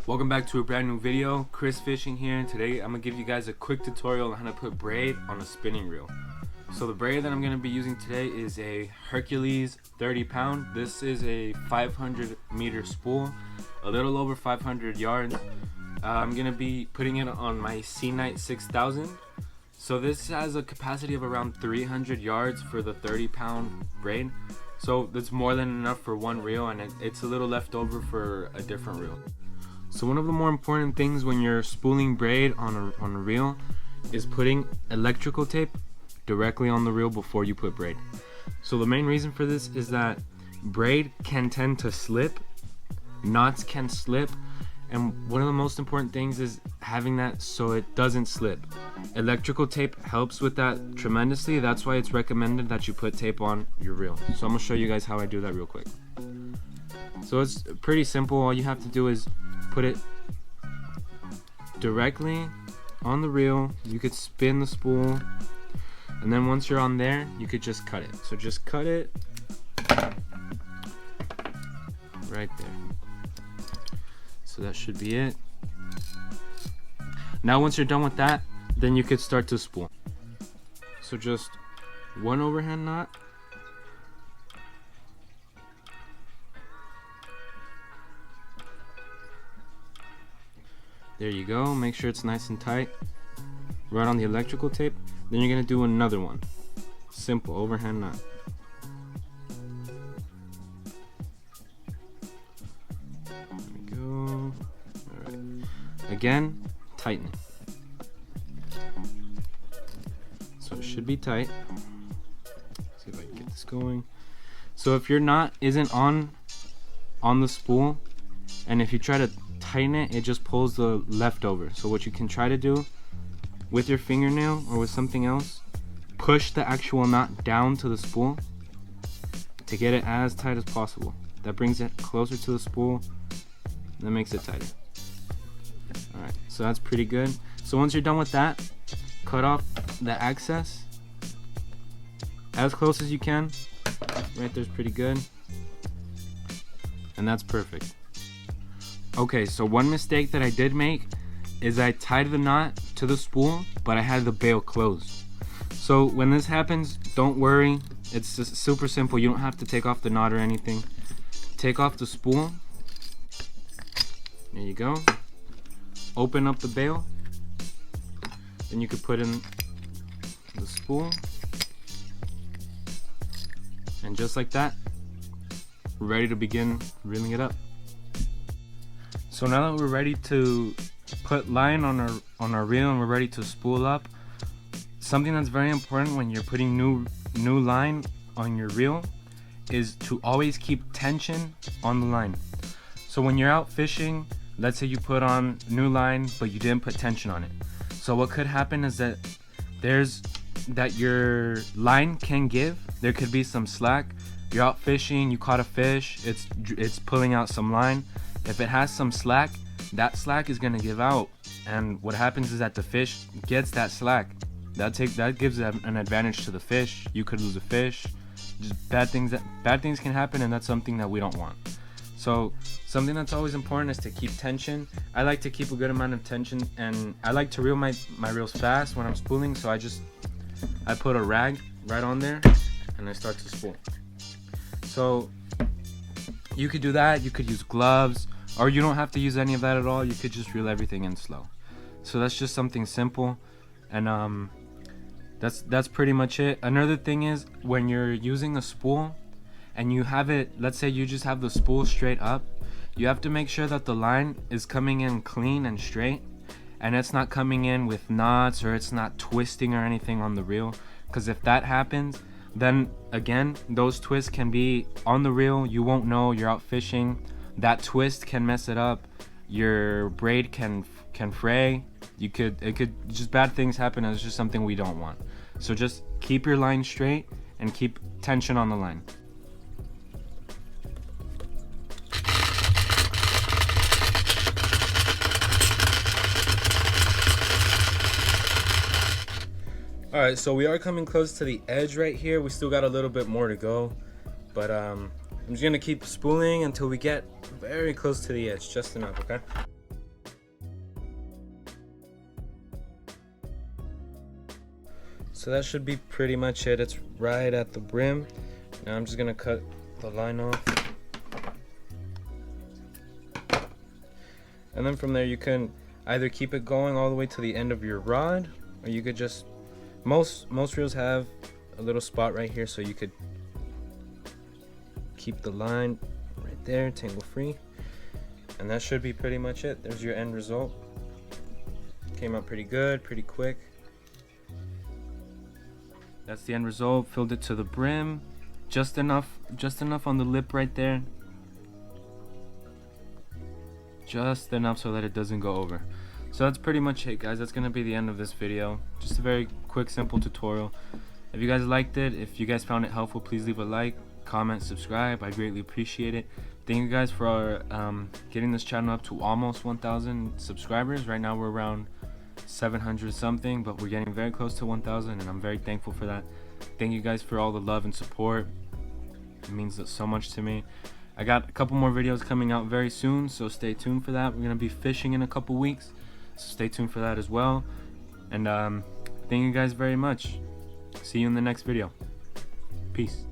Welcome back to a brand new video. Chris Fishing here, and today I'm gonna give you guys a quick tutorial on how to put braid on a spinning reel. So the braid that I'm gonna be using today is a Hercules 30-pound. This is a 500 meter spool, a little over 500 yards. I'm gonna be putting it on my Sea Knight 6000. So this has a capacity of around 300 yards for the 30-pound braid. So that's more than enough for one reel, and it's a little left over for a different reel. So one of the more important things when you're spooling braid on a reel is putting electrical tape directly on the reel before you put braid. So the main reason for this is that braid can tend to slip, knots can slip, and one of the most important things is having that so it doesn't slip. Electrical tape helps with that tremendously. That's why it's recommended that you put tape on your reel. So I'm gonna show you guys how I do that real quick. So it's pretty simple. All you have to do is put it directly on the reel. You could spin the spool, and then once you're on there, you could just cut it. So just cut it right there. So that should be it. Now once you're done with that, then you could start to spool. So just one overhand knot, there you go. Make sure it's nice and tight right on the electrical tape. Then you're gonna do another one, simple overhand knot. There we go. All right, again, tighten it. So it should be tight. Let's see if I can get this going. So if your knot isn't on the spool, and if you try to tighten it, it just pulls the leftover. So what you can try to do with your fingernail or with something else, push the actual knot down to the spool to get it as tight as possible. That brings it closer to the spool, that makes it tighter. Alright, so that's pretty good. So once you're done with that, cut off the excess as close as you can. Right there's pretty good, and that's perfect. Okay, so one mistake that I did make is I tied the knot to the spool, but I had the bail closed. So when this happens, don't worry. It's just super simple. You don't have to take off the knot or anything. Take off the spool. There you go. Open up the bail. Then you could put in the spool. And just like that, we're ready to begin reeling it up. So now that we're ready to put line on our reel and we're ready to spool up, something that's very important when you're putting new line on your reel is to always keep tension on the line. So when you're out fishing, let's say you put on new line but you didn't put tension on it. So what could happen is that your line can give. There could be some slack. You're out fishing, you caught a fish, it's pulling out some line. If it has some slack, that slack is gonna give out, and what happens is that the fish gets that slack. That gives an advantage to the fish. You could lose a fish. Just bad things can happen, and that's something that we don't want. So something that's always important is to keep tension. I like to keep a good amount of tension, and I like to reel my reels fast when I'm spooling. So I put a rag right on there, and I start to spool. So you could do that. You could use gloves, or you don't have to use any of that at all. You could just reel everything in slow. So that's just something simple, and that's pretty much it. Another thing is when you're using a spool and you have it, let's say you just have the spool straight up, you have to make sure that the line is coming in clean and straight, and it's not coming in with knots, or it's not twisting or anything on the reel, because if that happens, then again, those twists can be on the reel. You won't know. You're out fishing. That twist can mess it up. Your braid can fray. Just bad things happen, and it's just something we don't want. So just keep your line straight and keep tension on the line. Alright, so we are coming close to the edge right here. We still got a little bit more to go, but I'm just gonna keep spooling until we get very close to the edge, just enough, okay? So that should be pretty much it. It's right at the brim. Now I'm just gonna cut the line off. And then from there you can either keep it going all the way to the end of your rod, or you could just, most reels have a little spot right here, so you could keep the line right there, tangle free. And that should be pretty much it. There's your end result. Came out pretty good, pretty quick. That's the end result. Filled it to the brim, just enough on the lip right there, just enough so that it doesn't go over. So that's pretty much it, guys. That's gonna be the end of this video. Just a very quick, simple tutorial. If you guys liked it, if you guys found it helpful, please leave a like, comment, subscribe. I greatly appreciate it. Thank you guys for getting this channel up to almost 1,000 subscribers. Right now we're around 700 something, but we're getting very close to 1,000, and I'm very thankful for that. Thank you guys for all the love and support. It means so much to me. I got a couple more videos coming out very soon, so stay tuned for that. We're gonna be fishing in a couple weeks, so stay tuned for that as well. And thank you guys very much. See you in the next video. Peace.